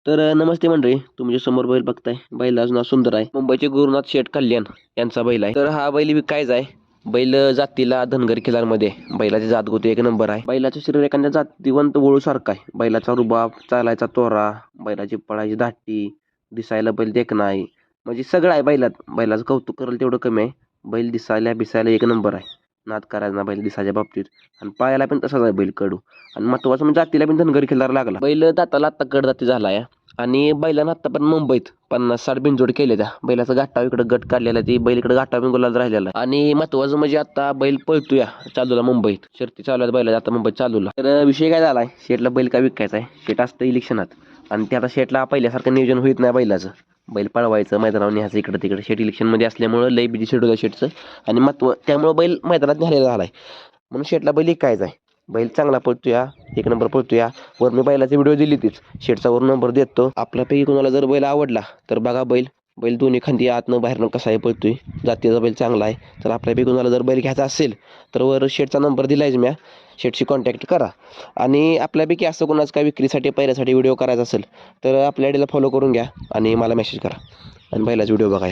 तर नमस्ते मंडळी, तुम्ही समोर बैल बघताय, बैलाचं नाव सुंदर आहे. मुंबईचे गुरुनाथ शेठ कल्याण यांचा बैल आहे. तर हा बैल विकायचा आहे. बैल जातीला धनगर खिलारमध्ये बैलाची जातगोती एक नंबर आहे. बैलाचं शरीर एखाद्या जातीवंत वळू सारखा आहे. बैलाचा रुबाब, चालायचा तोरा, बैलाची पळायची धाटी, दिसायला बैल देखणा आहे. म्हणजे सगळं आहे बैलात. बैलाचं कौतुक करेल तेवढं कमी आहे. बैल दिसायला बिसायला एक नंबर आहे. नाद करायचा ना बैल दिसायच्या बाबतीत, आणि पायाला पण तसाच आहे बैल कडू. आणि महत्वाचं म्हणजे जातीला पण धनगर खिल्लार लागला. बैल दाताला आत्ता कडदाती झाला आहे. आणि बैलानं आता पण मुंबईत 50-60 बिनजोड केले त्या बैलाचा घाटाव इकडे गट काढलेला ती बैल इकडे घाटाव गुलाल राहिलेला. आणि महत्वाचं म्हणजे आता बैल पळतोया चालूला मुंबईत, शर्ती चालू आहेत बैला आता मुंबईत चालूला. तर विषय काय झालाय, शेटला बैल काय विकायचा आहे. शेट असतं इलेक्शनात, आणि ते आता शेटला पहिल्यासारखं नियोजन होत नाही बैलाचं. बैल पळवायचं, मैदानावर न्यायचं इकडे तिकडे. शेट इलेक्शनमध्ये असल्यामुळं लई बिजी शेड्यूल आहे शेटचं, आणि त्यामुळं बैल मैदानात न्यायला झालाय. म्हणून शेटला बैल विकायचा आहे. बैल चांगला पळतोया, एक नंबर पळतोया. वर मी बैलाची व्हिडिओ दिली तीच, शेटचा वर नंबर देतो. आपल्यापैकी कोणाला जर बैल आवडला तर बघा बैल दोन्ही खांदी आतनं बाहेरनं कसा आहे पळतोय, जातीचा बैल चांगला आहे. तर आपल्यापैकी कोणाला जर बैल घ्यायचा असेल तर वर शेटचा नंबर दिलायच म्या, शेटशी कॉन्टॅक्ट करा. आणि आपल्यापैकी असं कोणाचं काय विक्रीसाठी पैऱ्यासाठी व्हिडिओ करायचा असेल तर आपल्या आयडीला फॉलो करून घ्या आणि मला मेसेज करा आणि बैलाचा व्हिडिओ बघा.